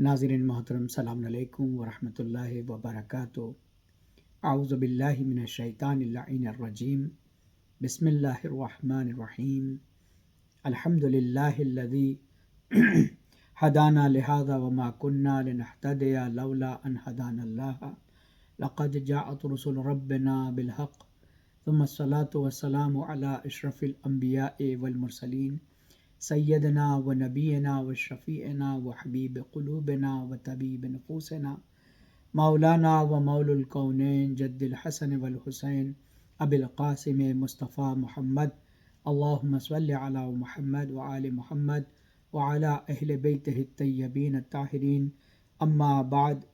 ناظرین محترم، السلام علیکم ورحمۃ اللہ وبرکاتہ۔ اعوذ باللہ من الشیطان اللعین الرجیم، بسم اللہ الرحمن الرحیم۔ الحمد للہ الذی ہدانا لہذا وما کنا لنہتدی لولا ان ہدانا اللہ، لقد جاءت رسل ربنا بالحق، ثم الصلاة والسلام علی اشرف الانبیاء والمرسلین، سیدنا و نبینا و شفیعنا و حبیب قلوبنا و طبیب نفوسنا، مولانا و مولا الکونین جد الحسن والحسین ابی القاسم مصطفیٰ محمد، اللہم صل علی محمد و آل محمد و علی اہل بیتہ الطیبین الطاہرین، اما بعد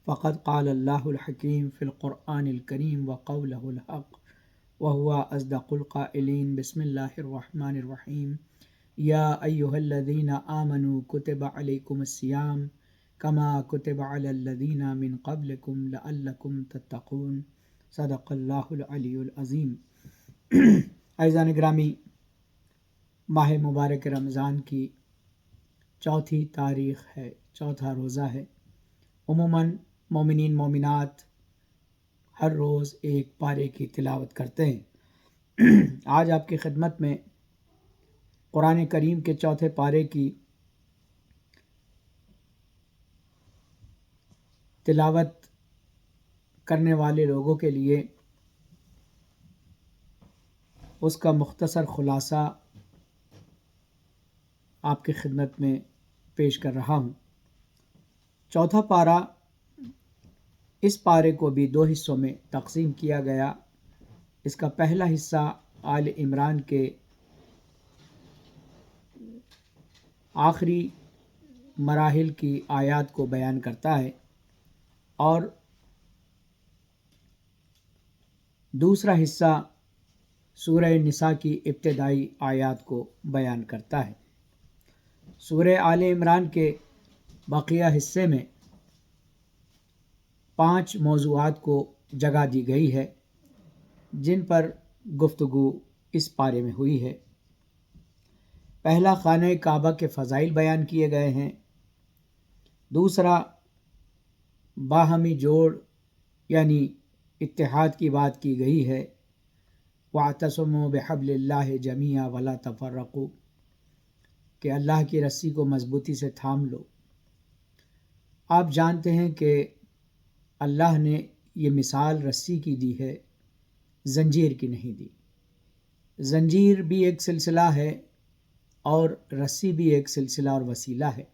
فقد قال اللہ الحکیم فی القرآن الکریم وقولہ الحق وهو اصدق القائلین۔ بسم اللہ الرحمن الرحیم۔ یا ایہا الذین آمنوا کتب علیکم الصیام کما کتب علی الذین من قبلکم لعلکم تتقون۔ صدق اللہ العلی العظیم۔ عزیزان گرامی، ماہ مبارک رمضان کی چوتھی تاریخ ہے، چوتھا روزہ ہے۔ عموماً مومنین مومنات ہر روز ایک پارے کی تلاوت کرتے ہیں۔ آج آپ کی خدمت میں قرآن کریم کے چوتھے پارے کی تلاوت کرنے والے لوگوں کے لیے اس کا مختصر خلاصہ آپ کی خدمت میں پیش کر رہا ہوں۔ چوتھا پارہ، اس پارے کو بھی دو حصوں میں تقسیم کیا گیا۔ اس کا پہلا حصہ آل عمران کے آخری مراحل کی آیات کو بیان کرتا ہے، اور دوسرا حصہ سورہ نساء کی ابتدائی آیات کو بیان کرتا ہے۔ سورہ آل عمران کے بقیہ حصے میں 5 موضوعات کو جگہ دی گئی ہے، جن پر گفتگو اس پارے میں ہوئی ہے۔ پہلا، خانہ کعبہ کے فضائل بیان کیے گئے ہیں۔ دوسرا، باہمی جوڑ یعنی اتحاد کی بات کی گئی ہے۔ وَاعْتَصِمُوا بِحَبْلِ اللَّهِ جَمِيعًا وَلَا تَفَرَّقُوا، کہ اللہ کی رسی کو مضبوطی سے تھام لو۔ آپ جانتے ہیں کہ اللہ نے یہ مثال رسی کی دی ہے، زنجیر کی نہیں دی۔ زنجیر بھی ایک سلسلہ ہے اور رسی بھی ایک سلسلہ اور وسیلہ ہے،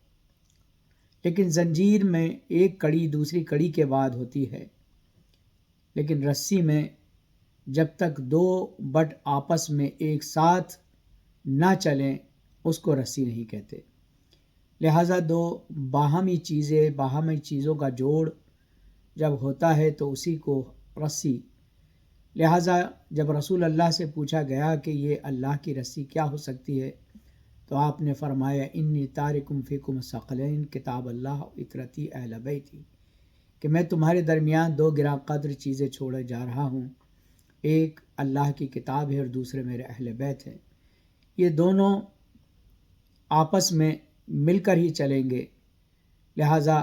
لیکن زنجیر میں ایک کڑی دوسری کڑی کے بعد ہوتی ہے، لیکن رسی میں جب تک 2 بٹ آپس میں ایک ساتھ نہ چلیں اس کو رسی نہیں کہتے۔ لہٰذا 2 باہمی چیزوں کا جوڑ جب ہوتا ہے تو اسی کو رسی۔ لہٰذا جب رسول اللہ سے پوچھا گیا کہ یہ اللہ کی رسی کیا ہو سکتی ہے، تو آپ نے فرمایا انی تارکم فیکم الثقلین کتاب اللہ و اطرتی اہل بیتی، کہ میں تمہارے درمیان 2 گراں قدر چیزیں چھوڑے جا رہا ہوں، ایک اللہ کی کتاب ہے اور دوسرے میرے اہل بیت ہیں۔ یہ دونوں آپس میں مل کر ہی چلیں گے، لہٰذا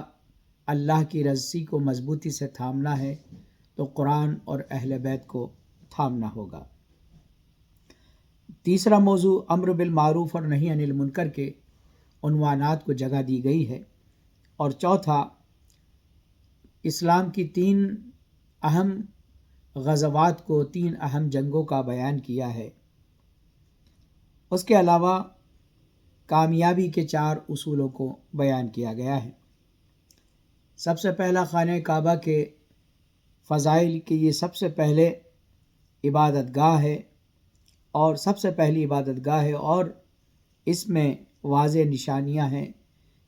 اللہ کی رسی کو مضبوطی سے تھامنا ہے تو قرآن اور اہل بیت کو تھامنا ہوگا۔ تیسرا موضوع امر بالمعروف اور نہی عن المنکر کے عنوانات کو جگہ دی گئی ہے، اور چوتھا اسلام کی 3 اہم غزوات کو 3 اہم جنگوں کا بیان کیا ہے۔ اس کے علاوہ کامیابی کے 4 اصولوں کو بیان کیا گیا ہے۔ سب سے پہلا خانہ کعبہ کے فضائل کہ یہ سب سے پہلے عبادت گاہ ہے اور سب سے پہلی عبادت گاہ ہے، اور اس میں واضح نشانیاں ہیں،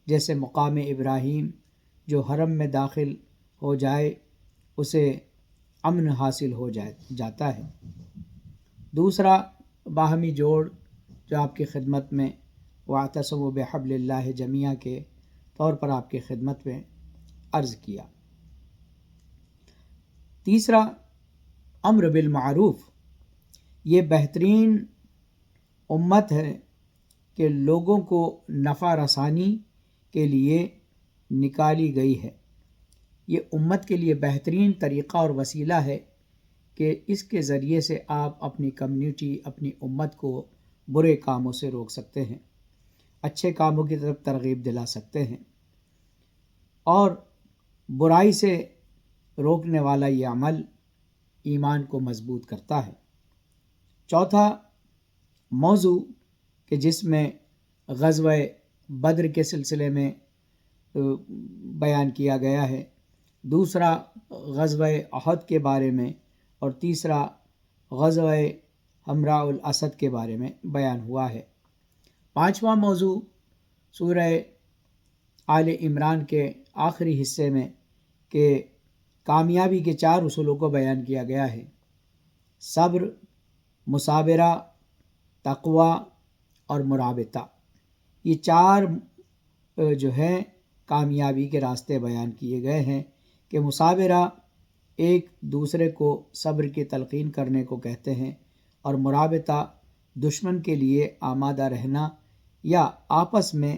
جیسے مقام ابراہیم، جو حرم میں داخل ہو جائے اسے امن حاصل ہو جاتا ہے۔ دوسرا، باہمی جوڑ، جو آپ کی خدمت میں وَاعْتَصِمُوا بِحَبْلِ اللَّهِ جَمِيعًا کے طور پر آپ کی خدمت میں عرض کیا۔ تیسرا، امر بالمعروف، یہ بہترین امت ہے کہ لوگوں کو نفع رسانی کے لیے نکالی گئی ہے۔ یہ امت کے لیے بہترین طریقہ اور وسیلہ ہے کہ اس کے ذریعے سے آپ اپنی کمیونٹی، اپنی امت کو برے کاموں سے روک سکتے ہیں، اچھے کاموں کی طرف ترغیب دلا سکتے ہیں، اور برائی سے روکنے والا یہ عمل ایمان کو مضبوط کرتا ہے۔ چوتھا موضوع کہ جس میں غزوہ بدر کے سلسلے میں بیان کیا گیا ہے، دوسرا غزوہ احد کے بارے میں، اور تیسرا غزوہ حمراء الاسد کے بارے میں بیان ہوا ہے۔ پانچواں موضوع سورہ آل عمران کے آخری حصے میں کہ کامیابی کے 4 اصولوں کو بیان کیا گیا ہے: صبر، مثابرہ، تقوی اور مرابطہ۔ یہ 4 جو ہیں کامیابی کے راستے بیان کیے گئے ہیں کہ مثابرہ ایک دوسرے کو صبر کی تلقین کرنے کو کہتے ہیں، اور مرابطہ دشمن کے لیے آمادہ رہنا یا آپس میں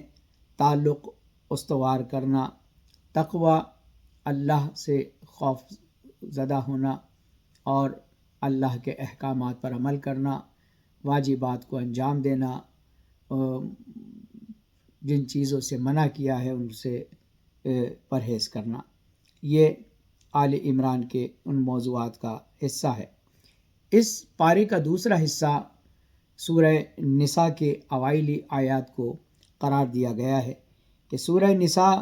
تعلق استوار کرنا، تقوی اللہ سے خوف زدہ ہونا اور اللہ کے احکامات پر عمل کرنا، واجبات کو انجام دینا، جن چیزوں سے منع کیا ہے ان سے پرہیز کرنا۔ یہ آل عمران کے ان موضوعات کا حصہ ہے۔ اس پارے کا دوسرا حصہ سورہ نساء کے اوائلی آیات کو قرار دیا گیا ہے کہ سورہ نساء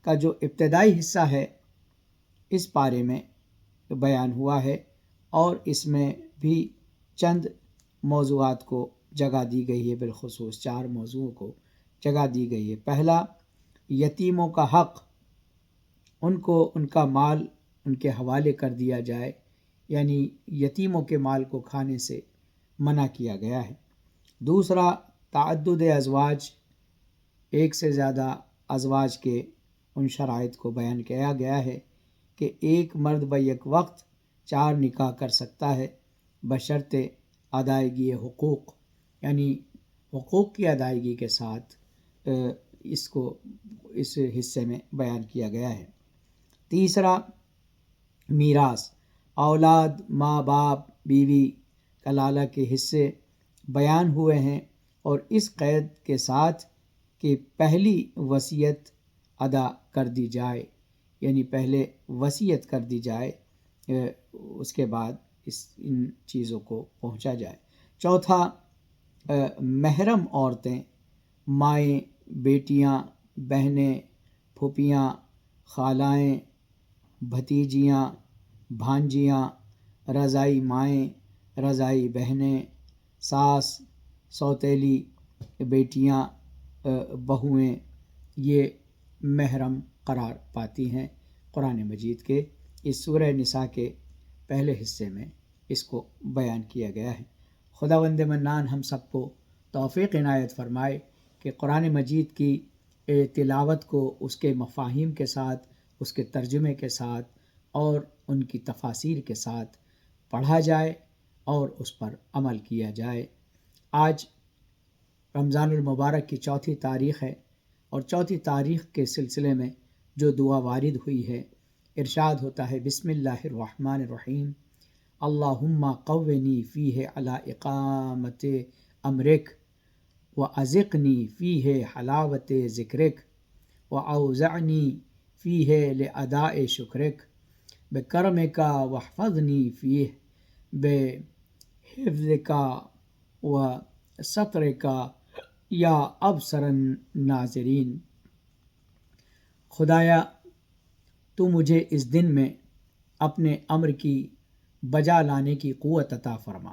کا جو ابتدائی حصہ ہے اس پارے میں بیان ہوا ہے، اور اس میں بھی چند موضوعات کو جگہ دی گئی ہے، بالخصوص 4 موضوعوں کو جگہ دی گئی ہے۔ پہلا، یتیموں کا حق، ان کو ان کا مال ان کے حوالے کر دیا جائے، یعنی یتیموں کے مال کو کھانے سے منع کیا گیا ہے۔ دوسرا، تعدد ازواج، ایک سے زیادہ ازواج کے ان شرائط کو بیان کیا گیا ہے کہ ایک مرد بیک وقت 4 نکاح کر سکتا ہے بشرط ادائیگی حقوق، یعنی حقوق کی ادائیگی کے ساتھ اس کو اس حصے میں بیان کیا گیا ہے۔ تیسرا، میراث، اولاد، ماں باپ، بیوی، کلالہ کے حصے بیان ہوئے ہیں، اور اس قید کے ساتھ کہ پہلی وصیت ادا کر دی جائے، یعنی پہلے وصیت کر دی جائے، اس کے بعد ان چیزوں کو پہنچا جائے۔ چوتھا، محرم عورتیں، مائیں، بیٹیاں، بہنیں، پھوپھیاں، خالائیں، بھتیجیاں، بھانجیاں، رضاعی مائیں، رضاعی بہنیں، ساس، سوتیلی بیٹیاں، بہوئیں، یہ محرم قرار پاتی ہیں۔ قرآن مجید کے اس سورہ نساء کے پہلے حصے میں اس کو بیان کیا گیا ہے۔ خداوند منان ہم سب کو توفیق عنایت فرمائے کہ قرآن مجید کی تلاوت کو اس کے مفاہیم کے ساتھ، اس کے ترجمے کے ساتھ اور ان کی تفاسیر کے ساتھ پڑھا جائے اور اس پر عمل کیا جائے۔ آج رمضان المبارک کی 4 تاریخ ہے، اور 4 تاریخ کے سلسلے میں جو دعا وارد ہوئی ہے، ارشاد ہوتا ہے: بسم اللہ الرحمن الرحیم، اللہم قونی فیہ علی اقامت امرک، وازقنی فیہ حلاوت ذکرک، واوزعنی فیہ لاداء شکرک، بکرمک واحفظنی فیہ بحفظک وسترک یا ابصر الناظرین۔ خدایا، تو مجھے اس دن میں اپنے امر کی بجا لانے کی قوت عطا فرما،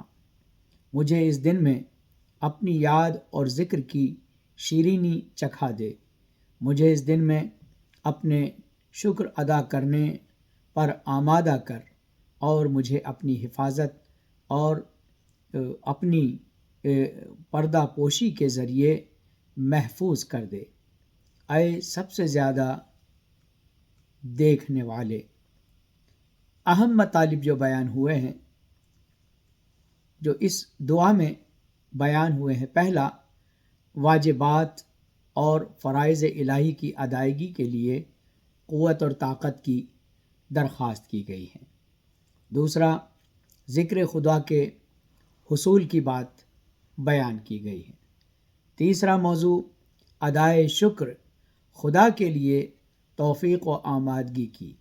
مجھے اس دن میں اپنی یاد اور ذکر کی شیرینی چکھا دے، مجھے اس دن میں اپنے شکر ادا کرنے پر آمادہ کر، اور مجھے اپنی حفاظت اور اپنی پردہ پوشی کے ذریعے محفوظ کر دے۔ اے سب سے زیادہ دیکھنے والے۔ اہم مطالب جو بیان ہوئے ہیں، جو اس دعا میں بیان ہوئے ہیں: پہلا، واجبات اور فرائض الہی کی ادائیگی کے لیے قوت اور طاقت کی درخواست کی گئی ہے۔ دوسرا، ذکر خدا کے حصول کی بات بیان کی گئی ہے۔ تیسرا موضوع ادائے شکر خدا کے لیے توفیق و آمادگی کی،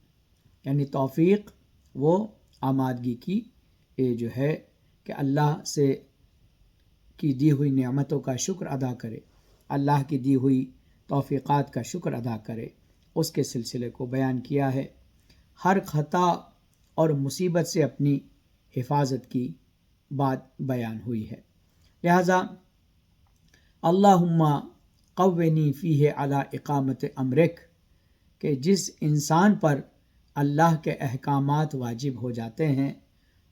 یعنی توفیق و آمادگی کی، یہ جو ہے کہ اللہ سے کی دی ہوئی نعمتوں کا شکر ادا کرے، اللہ کی دی ہوئی توفیقات کا شکر ادا کرے، اس کے سلسلے کو بیان کیا ہے۔ ہر خطا اور مصیبت سے اپنی حفاظت کی بات بیان ہوئی ہے۔ لہذا اللہم قونی فیہ علی اقامت امرک، کہ جس انسان پر اللہ کے احکامات واجب ہو جاتے ہیں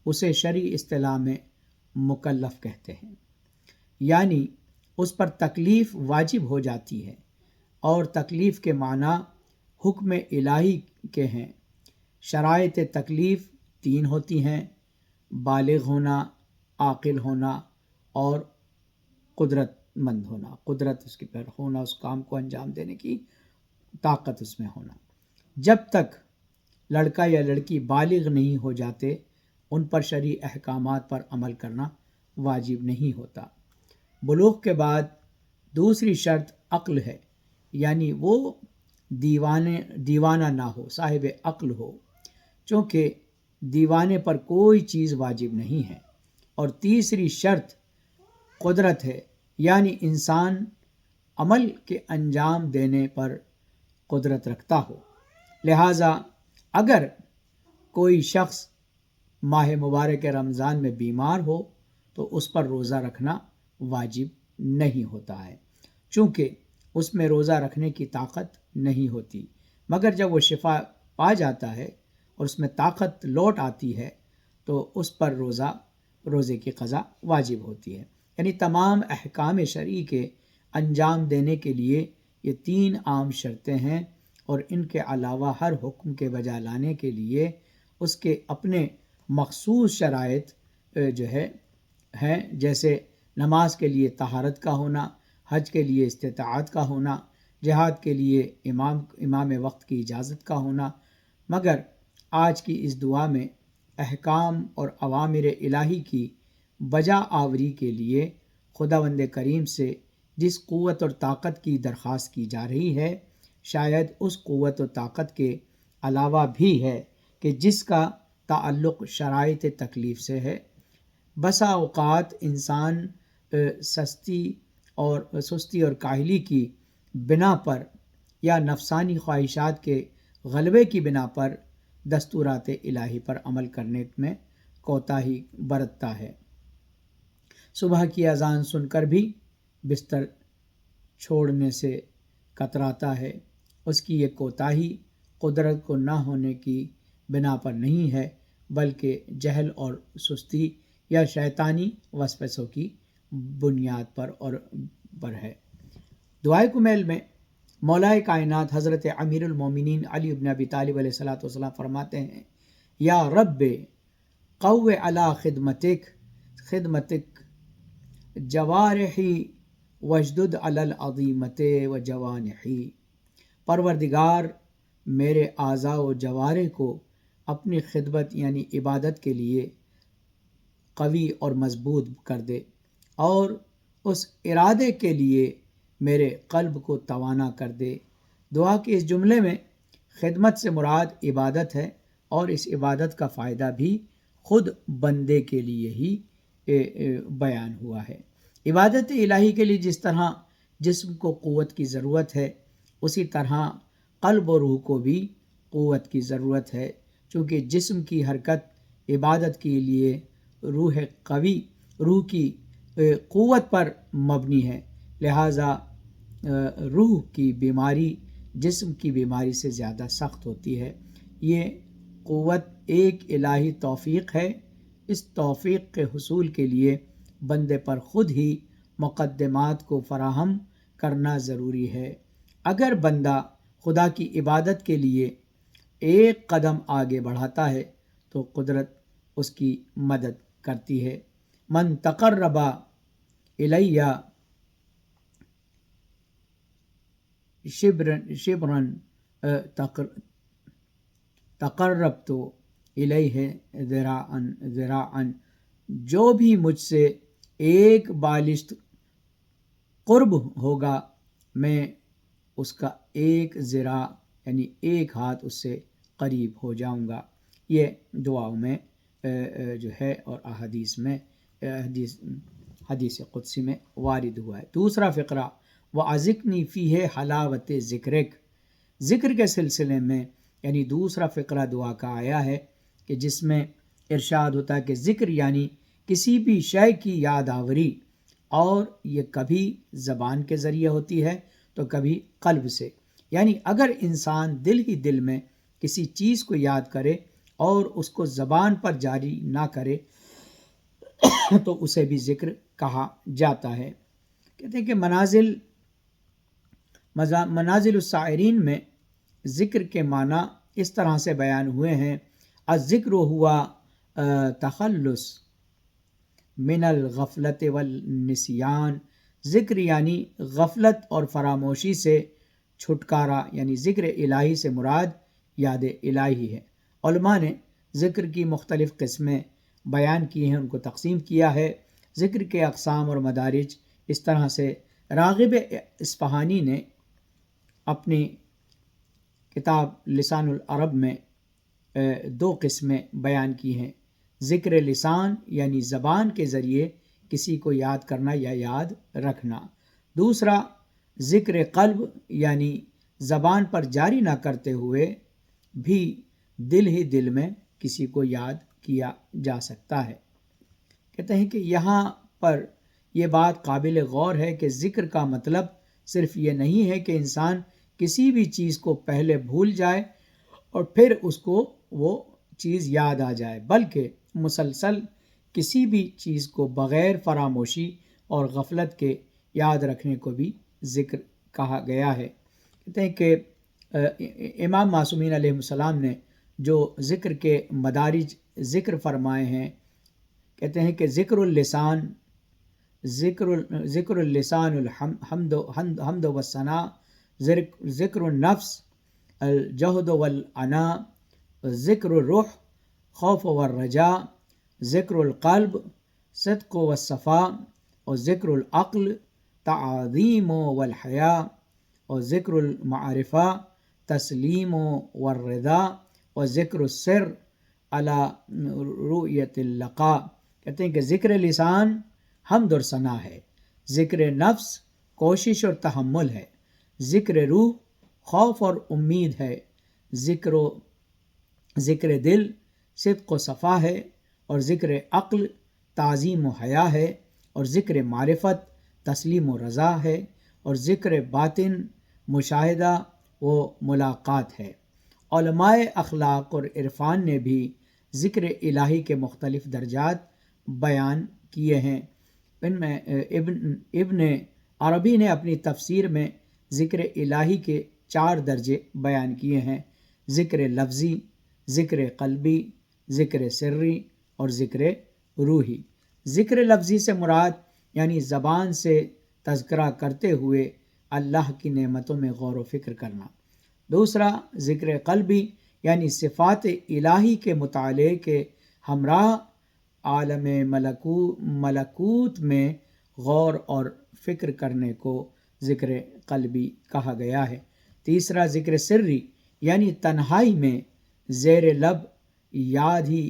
اسے شرعی اصطلاح میں مکلف کہتے ہیں، یعنی اس پر تکلیف واجب ہو جاتی ہے، اور تکلیف کے معنی حکم الہی کے ہیں۔ شرائط تکلیف 3 ہوتی ہیں: بالغ ہونا، عاقل ہونا اور قدرت مند ہونا، قدرت اس کے پر ہونا، اس کام کو انجام دینے کی طاقت اس میں ہونا۔ جب تک لڑکا یا لڑکی بالغ نہیں ہو جاتے ان پر شرعی احکامات پر عمل کرنا واجب نہیں ہوتا۔ بلوغ کے بعد دوسری شرط عقل ہے، یعنی وہ دیوانہ نہ ہو، صاحب عقل ہو، چونکہ دیوانے پر کوئی چیز واجب نہیں ہے۔ اور تیسری شرط قدرت ہے، یعنی انسان عمل کے انجام دینے پر قدرت رکھتا ہو۔ لہٰذا اگر کوئی شخص ماہ مبارک رمضان میں بیمار ہو تو اس پر روزہ رکھنا واجب نہیں ہوتا ہے، چونکہ اس میں روزہ رکھنے کی طاقت نہیں ہوتی، مگر جب وہ شفا پا جاتا ہے اور اس میں طاقت لوٹ آتی ہے تو اس پر روزے کی قضا واجب ہوتی ہے۔ یعنی تمام احکام شرعی کے انجام دینے کے لیے یہ 3 عام شرطیں ہیں، اور ان کے علاوہ ہر حکم کے بجا لانے کے لیے اس کے اپنے مخصوص شرائط جو ہیں، جیسے نماز کے لیے طہارت کا ہونا، حج کے لیے استطاعت کا ہونا، جہاد کے لیے امام وقت کی اجازت کا ہونا۔ مگر آج کی اس دعا میں احکام اور اوامر الہی کی بجا آوری کے لیے خداوند کریم سے جس قوت اور طاقت کی درخواست کی جا رہی ہے، شاید اس قوت و طاقت کے علاوہ بھی ہے کہ جس کا تعلق شرائط تکلیف سے ہے۔ بسا اوقات انسان سستی اور کاہلی کی بنا پر یا نفسانی خواہشات کے غلبے کی بنا پر دستورات الہی پر عمل کرنے میں کوتاہی برتتا ہے۔ صبح کی اذان سن کر بھی بستر چھوڑنے سے کتراتا ہے۔ اس کی یہ کوتاہی قدرت کو نہ ہونے کی بنا پر نہیں ہے، بلکہ جہل اور سستی یا شیطانی وسوسوں کی بنیاد پر ہے۔ دعائے کمیل میں مولائے کائنات حضرت امیر المومنین علی بن ابی طالب علیہ السلام فرماتے ہیں: یا رب قو علی خدمتک جوارحی وجدد علی العظیمت و جوانحی۔ پروردگار میرے اعضاء و جوارح کو اپنی خدمت یعنی عبادت کے لیے قوی اور مضبوط کر دے، اور اس ارادے کے لیے میرے قلب کو توانا کر دے۔ دعا کے اس جملے میں خدمت سے مراد عبادت ہے، اور اس عبادت کا فائدہ بھی خود بندے کے لیے ہی بیان ہوا ہے۔ عبادت الہی کے لیے جس طرح جسم کو قوت کی ضرورت ہے، اسی طرح قلب و روح کو بھی قوت کی ضرورت ہے، چونکہ جسم کی حرکت عبادت کے لیے روح کی قوت پر مبنی ہے۔ لہٰذا روح کی بیماری جسم کی بیماری سے زیادہ سخت ہوتی ہے۔ یہ قوت ایک الہی توفیق ہے۔ اس توفیق کے حصول کے لیے بندے پر خود ہی مقدمات کو فراہم کرنا ضروری ہے۔ اگر بندہ خدا کی عبادت کے لیے ایک قدم آگے بڑھاتا ہے تو قدرت اس کی مدد کرتی ہے۔ من تقرب الیہ شبرن تقربت الیہ ذراعن، جو بھی مجھ سے ایک بالشت قرب ہوگا میں اس کا ایک ذراع یعنی ایک ہاتھ اس سے قریب ہو جاؤں گا۔ یہ دعاؤں میں جو ہے اور احادیث میں حدیث قدسی میں وارد ہوا ہے۔ دوسرا فقرہ وَأَذِقْنِي فِيهِ حَلَاوَةَ ذِكْرِكَ، ذکر کے سلسلے میں یعنی دوسرا فقرہ دعا کا آیا ہے کہ جس میں ارشاد ہوتا ہے کہ ذکر یعنی کسی بھی شے کی یاد آوری، اور یہ کبھی زبان کے ذریعے ہوتی ہے تو کبھی قلب سے، یعنی اگر انسان دل ہی دل میں کسی چیز کو یاد کرے اور اس کو زبان پر جاری نہ کرے تو اسے بھی ذکر کہا جاتا ہے۔ کہتے ہیں کہ منازل السائرین میں ذکر کے معنی اس طرح سے بیان ہوئے ہیں: الذکر ہوا تخلص من الغفلت والنسیان، ذکر یعنی غفلت اور فراموشی سے چھٹکارا، یعنی ذکر الہی سے مراد یاد الہی ہے۔ علماء نے ذکر کی مختلف قسمیں بیان کی ہیں، ان کو تقسیم کیا ہے۔ ذکر کے اقسام اور مدارج اس طرح سے راغب اصفہانی نے اپنی کتاب لسان العرب میں دو قسمیں بیان کی ہیں: ذکر لسان یعنی زبان کے ذریعے کسی کو یاد کرنا یا یاد رکھنا، دوسرا ذکر قلب یعنی زبان پر جاری نہ کرتے ہوئے بھی دل ہی دل میں کسی کو یاد کیا جا سکتا ہے۔ کہتے ہیں کہ یہاں پر یہ بات قابل غور ہے کہ ذکر کا مطلب صرف یہ نہیں ہے کہ انسان کسی بھی چیز کو پہلے بھول جائے اور پھر اس کو وہ چیز یاد آ جائے، بلکہ مسلسل کسی بھی چیز کو بغیر فراموشی اور غفلت کے یاد رکھنے کو بھی ذکر کہا گیا ہے۔ کہتے ہیں کہ امام معصومین علیہ السلام نے جو ذکر کے مدارج ذکر فرمائے ہیں، کہتے ہیں کہ ذکر اللسان الحمد والثناء، ذکر النفس الجہد والعناء، ذکر الروح خوف والرجاء، ذکر القلب صدق والصفاء، اور ذکر العقل تعظیم والحیاء، اور ذکر المعرفہ تسلیم والرضا، اور ذکر السر علی رؤیت اللقاء۔ کہتے ہیں کہ ذکر لسان حمد اور ثنا ہے، ذکر نفس کوشش اور تحمل ہے، ذکر روح خوف اور امید ہے، ذکر دل صدق و صفا ہے، اور ذکر عقل تعظیم و حیا ہے، اور ذکر معرفت تسلیم و رضا ہے، اور ذکر باطن مشاہدہ و ملاقات ہے۔ علماء اخلاق اور عرفان نے بھی ذکر الہی کے مختلف درجات بیان کیے ہیں۔ ان میں ابن عربی نے اپنی تفسیر میں ذکر الہی کے 4 درجے بیان کیے ہیں: ذکر لفظی، ذکر قلبی، ذکر سری اور ذکر روحی۔ ذکر لفظی سے مراد یعنی زبان سے تذکرہ کرتے ہوئے اللہ کی نعمتوں میں غور و فکر کرنا، دوسرا ذکر قلبی یعنی صفات الہی کے مطالعے کے ہمراہ عالم ملکوت میں غور اور فکر کرنے کو ذکر قلبی کہا گیا ہے، تیسرا ذکر سری یعنی تنہائی میں زیر لب یاد ہی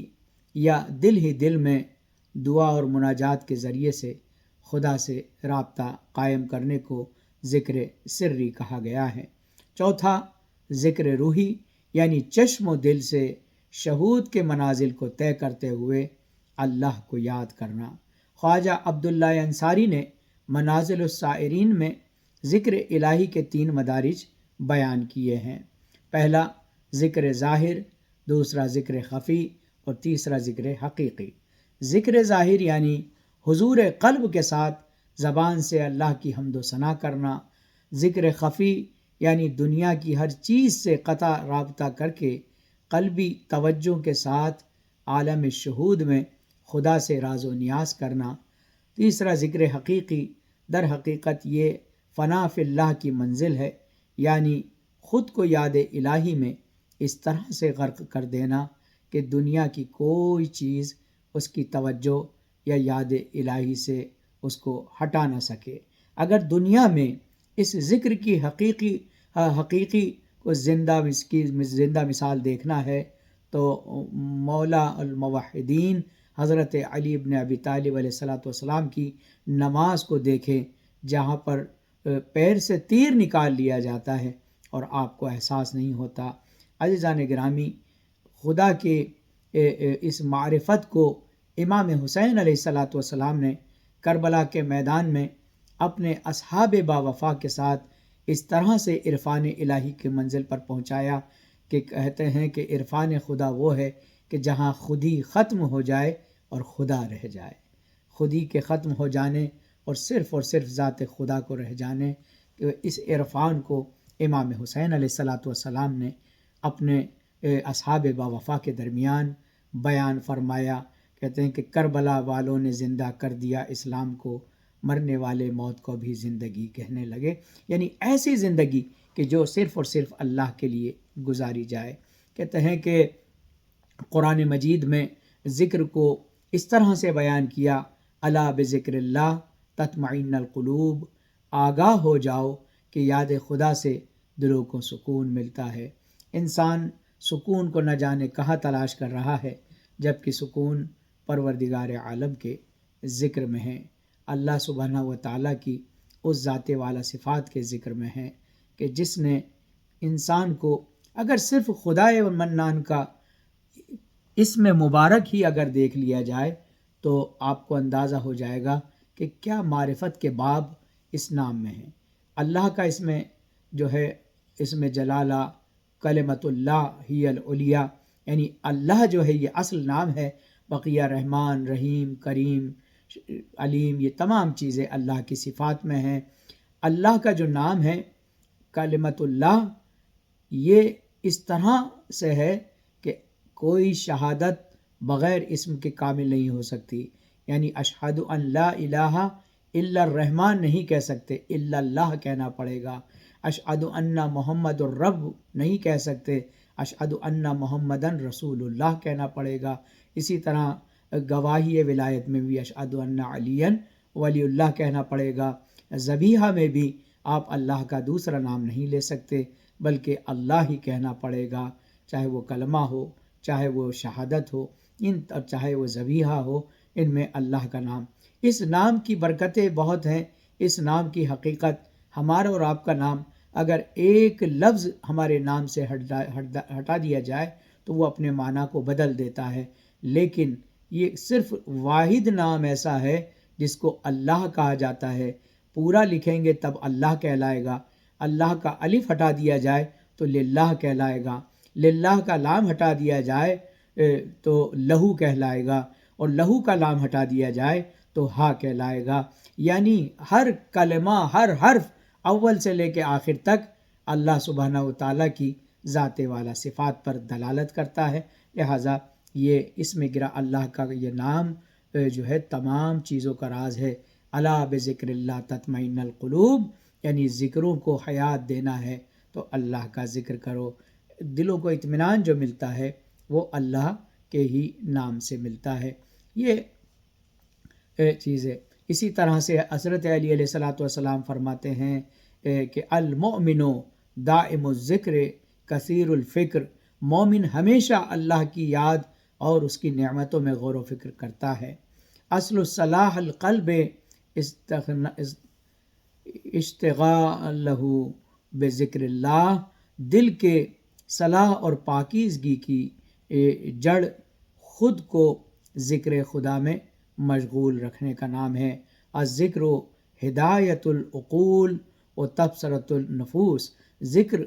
یا دل ہی دل میں دعا اور مناجات کے ذریعے سے خدا سے رابطہ قائم کرنے کو ذکر سری کہا گیا ہے، چوتھا ذکر روحی یعنی چشم و دل سے شہود کے منازل کو طے کرتے ہوئے اللہ کو یاد کرنا۔ خواجہ عبداللہ انصاری نے منازل السائرین میں ذکر الہی کے 3 مدارج بیان کیے ہیں: پہلا ذکر ظاہر، دوسرا ذکر خفی اور تیسرا ذکر حقیقی۔ ذکر ظاہر یعنی حضور قلب کے ساتھ زبان سے اللہ کی حمد و ثنا کرنا، ذکر خفی یعنی دنیا کی ہر چیز سے قطع رابطہ کر کے قلبی توجہ کے ساتھ عالم شہود میں خدا سے راز و نیاز کرنا، تیسرا ذکر حقیقی، در حقیقت یہ فنا فی اللہ کی منزل ہے، یعنی خود کو یاد الہی میں اس طرح سے غرق کر دینا کہ دنیا کی کوئی چیز اس کی توجہ یا یاد الہی سے اس کو ہٹا نہ سکے۔ اگر دنیا میں اس ذکر کی حقیقی کو زندہ مثال دیکھنا ہے تو مولا الموحدین حضرت علی بن ابی طالب علیہ الصلاۃ والسلام کی نماز کو دیکھیں، جہاں پر پیر سے تیر نکال لیا جاتا ہے اور آپ کو احساس نہیں ہوتا۔ عزیزان گرامی، خدا کے اس معرفت کو امام حسین علیہ الصلاۃ والسلام نے کربلا کے میدان میں اپنے اصحاب باوفا کے ساتھ اس طرح سے عرفان الہی کی منزل پر پہنچایا کہ کہتے ہیں کہ عرفان خدا وہ ہے کہ جہاں خودی ختم ہو جائے اور خدا رہ جائے۔ خودی کے ختم ہو جانے اور صرف ذات خدا کو رہ جانے، اس عرفان کو امام حسین علیہ الصلاۃ والسلام نے اپنے اصحاب باوفا کے درمیان بیان فرمایا۔ کہتے ہیں کہ کربلا والوں نے زندہ کر دیا اسلام کو، مرنے والے موت کو بھی زندگی کہنے لگے، یعنی ایسی زندگی کہ جو صرف اور صرف اللہ کے لیے گزاری جائے۔ کہتے ہیں کہ قرآن مجید میں ذکر کو اس طرح سے بیان کیا، الا بذکر اللہ تطمئن القلوب، آگاہ ہو جاؤ کہ یاد خدا سے دلوں کو سکون ملتا ہے۔ انسان سکون کو نہ جانے کہاں تلاش کر رہا ہے، جبکہ سکون پروردگار عالم کے ذکر میں ہے، اللہ سبحانہ و تعالیٰ کی اس ذات والا صفات کے ذکر میں ہے کہ جس نے انسان کو اگر صرف خدائے منان کا اسم مبارک ہی اگر دیکھ لیا جائے تو آپ کو اندازہ ہو جائے گا کہ کیا معرفت کے باب اس نام میں ہیں۔ اللہ کا اس میں جو ہے اسم جلالہ کلمۃ اللہ ہی العلیٰ، یعنی اللہ جو ہے یہ اصل نام ہے، بقیہ رحمان، رحیم، کریم، علیم، یہ تمام چیزیں اللہ کی صفات میں ہیں۔ اللہ کا جو نام ہے کلمۃ اللہ، یہ اس طرح سے ہے کہ کوئی شہادت بغیر اسم کے کامل نہیں ہو سکتی، یعنی اشہد ان لا الہ الا الرحمن نہیں کہہ سکتے، الا اللہ کہنا پڑے گا۔ اشہد ان محمد الرب نہیں کہہ سکتے، اشہد ان محمدن رسول اللہ کہنا پڑے گا۔ اسی طرح گواہی ولایت میں بھی اشہد ان علی ولی اللہ کہنا پڑے گا۔ ذبیحہ میں بھی آپ اللہ کا دوسرا نام نہیں لے سکتے بلکہ اللہ ہی کہنا پڑے گا، چاہے وہ کلمہ ہو، چاہے وہ شہادت ہو، چاہے وہ ذبیحہ ہو، ان میں اللہ کا نام۔ اس نام کی برکتیں بہت ہیں، اس نام کی حقیقت، ہمارا اور آپ کا نام اگر ایک لفظ ہمارے نام سے ہٹا دیا جائے تو وہ اپنے معنی کو بدل دیتا ہے، لیکن یہ صرف واحد نام ایسا ہے جس کو اللہ کہا جاتا ہے۔ پورا لکھیں گے تب اللہ کہلائے گا، اللہ کا الف ہٹا دیا جائے تو للہ کہلائے گا، للہ کا لام ہٹا دیا جائے تو لہو کہلائے گا، اور لہو کا لام ہٹا دیا جائے تو ہا کہلائے گا۔ یعنی ہر کلمہ، ہر حرف اول سے لے کے آخر تک اللہ سبحانہ و تعالیٰ کی ذات والا صفات پر دلالت کرتا ہے، لہٰذا یہ اسم گرا اللہ کا یہ نام جو ہے تمام چیزوں کا راز ہے۔ الا بذکر اللہ تطمئن القلوب، یعنی ذکروں کو حیات دینا ہے تو اللہ کا ذکر کرو، دلوں کو اطمینان جو ملتا ہے وہ اللہ کے ہی نام سے ملتا ہے۔ یہ چیز ہے۔ اسی طرح سے حضرت علی علیہ الصلاۃ والسلام فرماتے ہیں کہ المؤمن دائم الذکر کثیر الفکر، مومن ہمیشہ اللہ کی یاد اور اس کی نعمتوں میں غور و فکر کرتا ہے۔ اصل صلاح القلب اشتغالہ بذکر اللہ، دل کے صلاح اور پاکیزگی کی جڑ خود کو ذکر خدا میں مشغول رکھنے کا نام ہے۔ الذکر ہدایت العقول و تبصرۃ النفوس، ذکر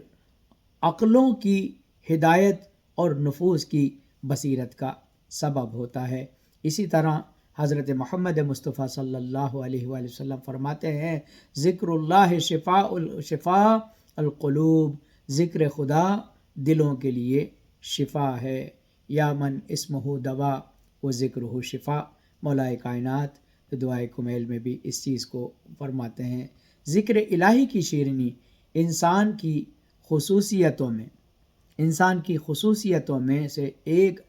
عقلوں کی ہدایت اور نفوس کی بصیرت کا سبب ہوتا ہے۔ اسی طرح حضرت محمد مصطفیٰ صلی اللہ علیہ وآلہ وسلم فرماتے ہیں ذکر اللہ شفاء القلوب، ذکر خدا دلوں کے لیے شفا ہے۔ یا من اسمہ دوا و ذکرہ شفا، مولائے کائنات دعائے کمیل میں بھی اس چیز کو فرماتے ہیں۔ ذکر الہی کی شیرینی انسان کی خصوصیتوں میں سے ایک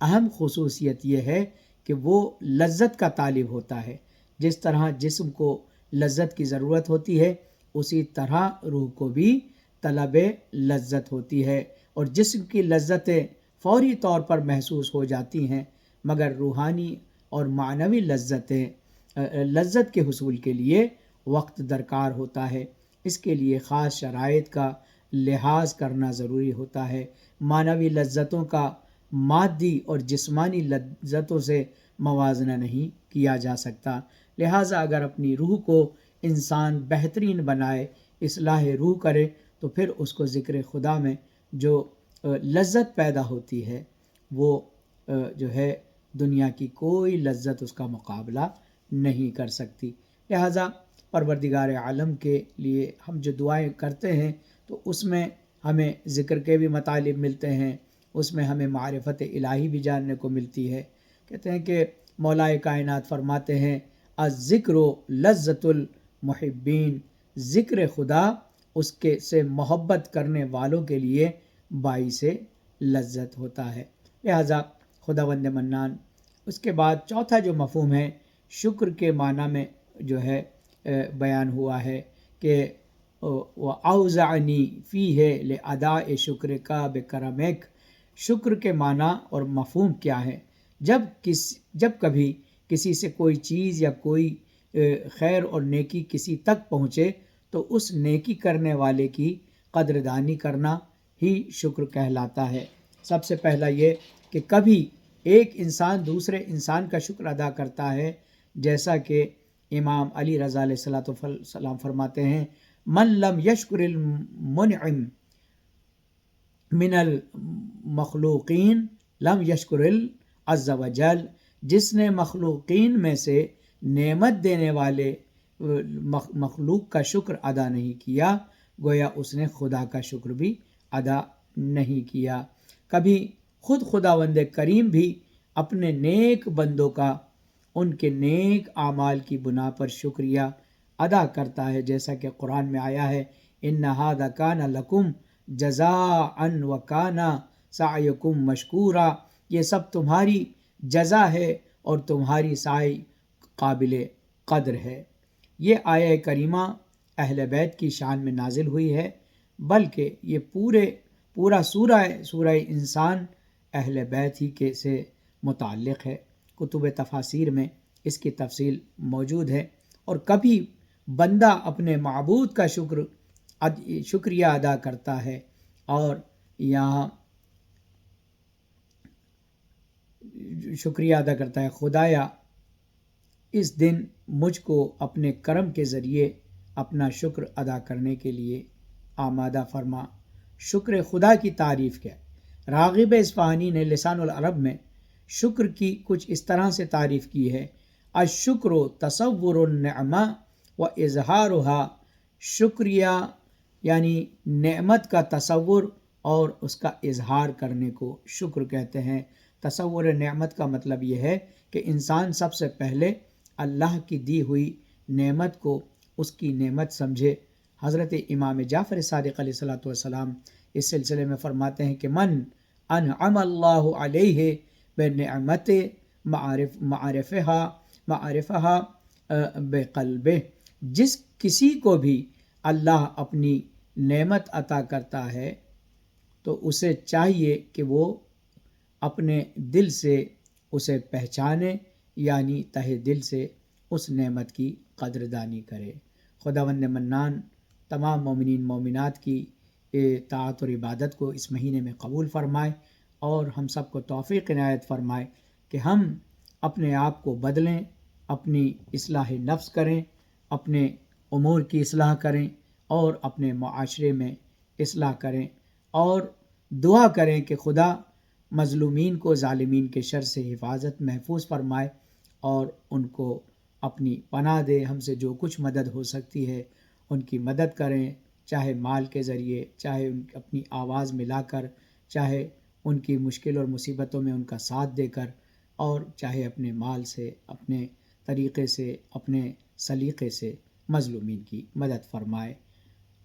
اہم خصوصیت یہ ہے کہ وہ لذت کا طالب ہوتا ہے۔ جس طرح جسم کو لذت کی ضرورت ہوتی ہے، اسی طرح روح کو بھی طلب لذت ہوتی ہے، اور جسم کی لذتیں فوری طور پر محسوس ہو جاتی ہیں، مگر روحانی اور معنوی لذت کے حصول کے لیے وقت درکار ہوتا ہے۔ اس کے لیے خاص شرائط کا لحاظ کرنا ضروری ہوتا ہے۔ معنوی لذتوں کا مادی اور جسمانی لذتوں سے موازنہ نہیں کیا جا سکتا۔ لہٰذا اگر اپنی روح کو انسان بہترین بنائے، اصلاح روح کرے، تو پھر اس کو ذکر خدا میں جو لذت پیدا ہوتی ہے، وہ جو ہے دنیا کی کوئی لذت اس کا مقابلہ نہیں کر سکتی۔ لہٰذا پروردگار عالم کے لیے ہم جو دعائیں کرتے ہیں تو اس میں ہمیں ذکر کے بھی مطالب ملتے ہیں، اس میں ہمیں معرفت الہی بھی جاننے کو ملتی ہے۔ کہتے ہیں کہ مولا کائنات فرماتے ہیں الذکر لذت المحبین، ذکر خدا اس کے سے محبت کرنے والوں کے لیے باعث لذت ہوتا ہے۔ لہٰذا خداوند منان۔ اس کے بعد چوتھا جو مفہوم ہے شکر کے معنی میں جو ہے بیان ہوا ہے کہ وَأَوْزَعَنِي فِيهِ لِأَدَاءِ شُكْرِكَ بِكَرَمِكَ۔ شکر کے معنی اور مفہوم کیا ہے؟ جب کبھی کسی سے کوئی چیز یا کوئی خیر اور نیکی کسی تک پہنچے تو اس نیکی کرنے والے کی قدردانی کرنا ہی شکر کہلاتا ہے۔ سب سے پہلا یہ کہ کبھی ایک انسان دوسرے انسان کا شکر ادا کرتا ہے، جیسا کہ امام علی رضا علیہ السلام فرماتے ہیں من لم یشکر المنعم من المخلوقین لم یشکر عز وجل، جس نے مخلوقین میں سے نعمت دینے والے مخلوق کا شکر ادا نہیں کیا، گویا اس نے خدا کا شکر بھی ادا نہیں کیا۔ کبھی خود خداوند کریم بھی اپنے نیک بندوں کا ان کے نیک اعمال کی بنا پر شکریہ ادا کرتا ہے، جیسا کہ قرآن میں آیا ہے ان ھذا کان لکم جزاء وکان سعیکم مشکورا، یہ سب تمہاری جزا ہے اور تمہاری سعی قابل قدر ہے۔ یہ آیہ کریمہ اہل بیت کی شان میں نازل ہوئی ہے، بلکہ یہ پورا سورہ انسان اہل بیت ہی کے سے متعلق ہے۔ کتب تفاسیر میں اس کی تفصیل موجود ہے۔ اور کبھی بندہ اپنے معبود کا شکریہ ادا کرتا ہے، اور یہاں شکریہ ادا کرتا ہے خدایا اس دن مجھ کو اپنے کرم کے ذریعے اپنا شکر ادا کرنے کے لیے آمادہ فرما۔ شکر خدا کی تعریف کیا؟ راغب اصفہانی نے لسان العرب میں شکر کی کچھ اس طرح سے تعریف کی ہے الشکر تصور النعمہ و اظہارها، شکریہ یعنی نعمت کا تصور اور اس کا اظہار کرنے کو شکر کہتے ہیں۔ تصور نعمت کا مطلب یہ ہے کہ انسان سب سے پہلے اللہ کی دی ہوئی نعمت کو اس کی نعمت سمجھے۔ حضرت امام جعفر صادق علیہ السلام اس سلسلے میں فرماتے ہیں کہ من انعم اللہ علیہ بنعمت معرفہا بقلبہ، جس کسی کو بھی اللہ اپنی نعمت عطا کرتا ہے تو اسے چاہیے کہ وہ اپنے دل سے اسے پہچانے، یعنی تہ دل سے اس نعمت کی قدردانی کرے۔ خداوند منان تمام مومنین مومنات کی طاعت اور عبادت کو اس مہینے میں قبول فرمائے، اور ہم سب کو توفیق عنایت فرمائے کہ ہم اپنے آپ کو بدلیں، اپنی اصلاح نفس کریں، اپنے امور کی اصلاح کریں، اور اپنے معاشرے میں اصلاح کریں، اور دعا کریں کہ خدا مظلومین کو ظالمین کے شر سے حفاظت محفوظ فرمائے اور ان کو اپنی پناہ دے۔ ہم سے جو کچھ مدد ہو سکتی ہے ان کی مدد کریں، چاہے مال کے ذریعے، چاہے اپنی آواز ملا کر، چاہے ان کی مشکل اور مصیبتوں میں ان کا ساتھ دے کر، اور چاہے اپنے مال سے، اپنے طریقے سے، اپنے سلیقے سے مظلومین کی مدد فرمائے۔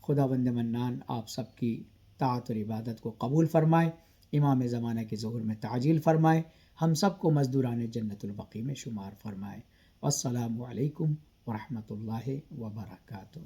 خداوند منان آپ سب کی طاعت اور عبادت کو قبول فرمائے، امام زمانہ کے ظہور میں تعجیل فرمائے، ہم سب کو مزدوران جنت البقیع میں شمار فرمائے۔ والسلام علیکم ورحمۃ اللہ وبرکاتہ۔